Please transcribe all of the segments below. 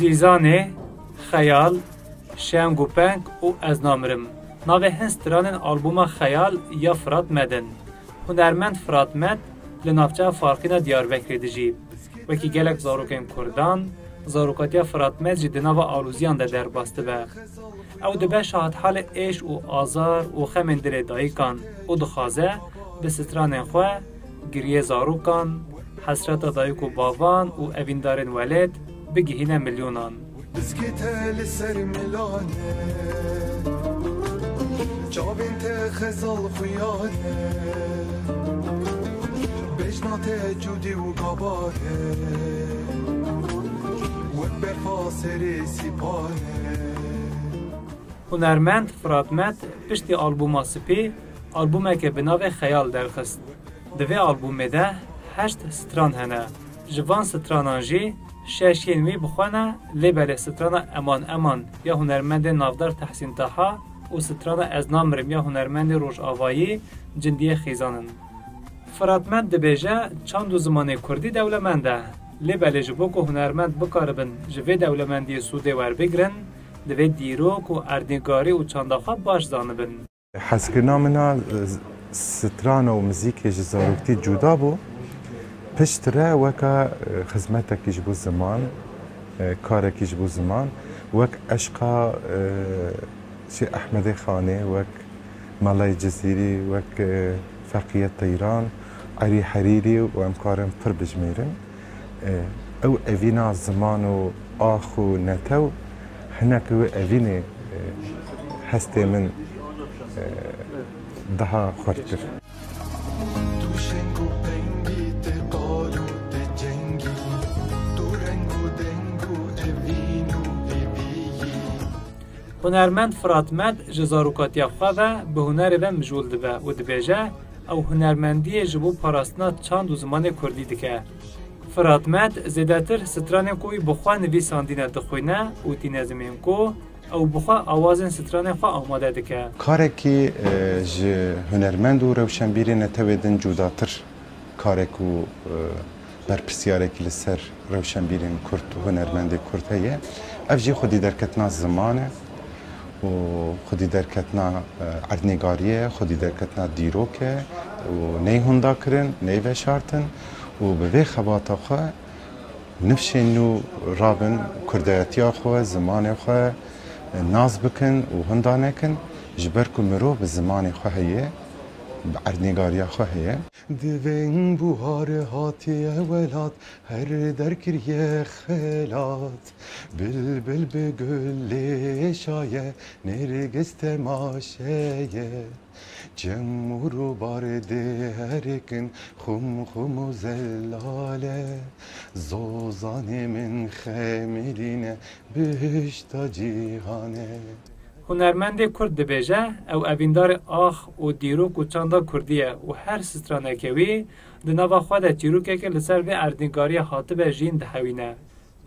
زیزانه، خیال، شنگ و پنگ و از نامرم. ناوه هنسترانن آلبوما خیال یا فرات مدن. هنرمند فرات مد لنافچه فارقینا دیاربکر دجی. وکی گلک زاروکن کردان، زاروکاتیا فرات مد جد ناو آلوزیان ده در باسته به. او دبه شاهد حال ایش و آزار و خمن در دایکان و دخوازه به سترانن خواه گریه زاروکان، حسرت دایک و باوان و اویندارن ولد بگهینه میلیونان. بسكتها لسر ملانه جاب انت خزال خيانه بجنات جودي وقبانه وبفاصر سيبانه. هنرمند فراتمت پشتی آلبوما سپی آلبومه که به نام خیال درخست. دوی آلبومه ده 8 ستران هنه. جوان سترانانجی ششین وی بخوانه لیبل ستران امان یا هنرمند نافدار تحسین طاها و ستران از نامرم یا هنرمند روش آوایی جندی خیزانن. فراتمند دبیجه چند زمان کردی دولمنده لیبل جبو که هنرمند بکاربن جوی دولمندی سوده ور بگرن دوی دیروک و اردنگاری و چنداخا باش زانبن. حسکرنا منا ستران و موزیک جزاروکتی جدا بو پشتره وکا خدمتکی جبو زمان کارکی جبو زمان وک عشقا شي احمد خانه وك مالای جزیری وك فقیه ایران علی حریری و امکارم پر بجمیرن او اوینا زمان و آخ و نتو هناك و اوین هسته من daha خورتر. هنرمند فراتمد جزاروکاتیا خواه به هنر به مجول دبه و دبیجه او هنرمندی جبو پاراستنا چند و زمان کردی دکه. فراتمد زیداتر ستران کوی بخواه نویساندینه دخوینه و تینزمین کو او بخواه آوازن ستران خواه آماده دکه. کارکی هنرمند و روشنبیری نتویدن جداتر کارکو برپسیارکی لسر روشنبیرین کرد و هنرمند کرد هیه افجی خودی درکتنا زمانه و خودی درکتنا اردنگاریه خودی درکتنا دیروکه و نی هندا کرن نی وشارتن و به خواتا خواه نفشینو رابن کردایتیا خواه زمان خواه ناز بکن و هندا نکن جبر که مرو به زمان خواهیه اردنگاریا خواهیه دوین بوهار هاتی اولاد هر در کریه خلات بلبل به گل شایه نرگس تماشایه جمهور و بارده هرکن خم و زلاله زوزان من خمیرینه بهشتا جیهانه. هنرمند کرد دبیجه او اویندار آخ و دیروک و چاندا کردیه و هر سترانه کوی دنوا خود دیروکه که لسر و اردنگاری حاطب جین دهوینه.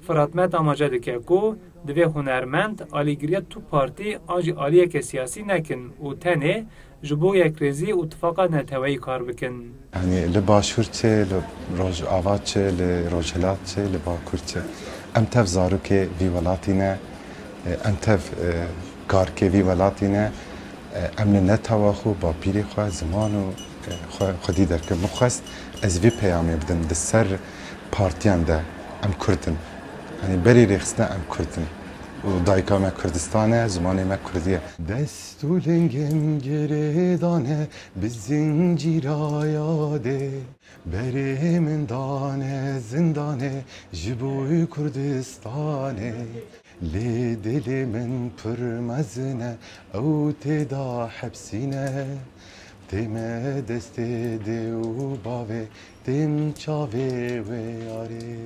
فراتمت آماجه دکه کو دوی هنرمند آلیگریه تو پارتی آنجی آلیه که سیاسی نکن و تنه جبو یک ریزی و اتفاقا نتوایی کار بکن. یعنی لباشور چه، لروج آوات چه، لروجهلات چه، لباکور چه. امتف زاروکه وی ولاتینه، امتف کارکه وی ولاتینه، امن نتواخو با پیری خواه زمان و خودی درکه مخواست از وی پیامی بدن دسر پارتیان ده ام کردن. یعنی بری ریخستن ام کردن. و دایکا ما کردستانه زمان ما کردیه دستو لنگم گردانه به زنجیر آیاده بره من دانه زندانه جبوی کردستانه لی دل من پرمزنه او تدا حبسینه تم دست دیو باوه تم چاوه و یاره.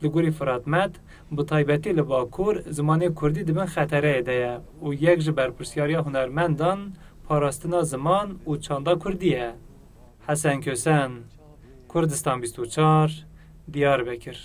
لگوری فراتمت با تایبتی لباکور زمان کردی دبن خطره ایده و یک جبر پرسیاری هنرمندان پاراستنا زمان و چاندا کردیه. حسن کسن، کردستان 24، دیاربکر.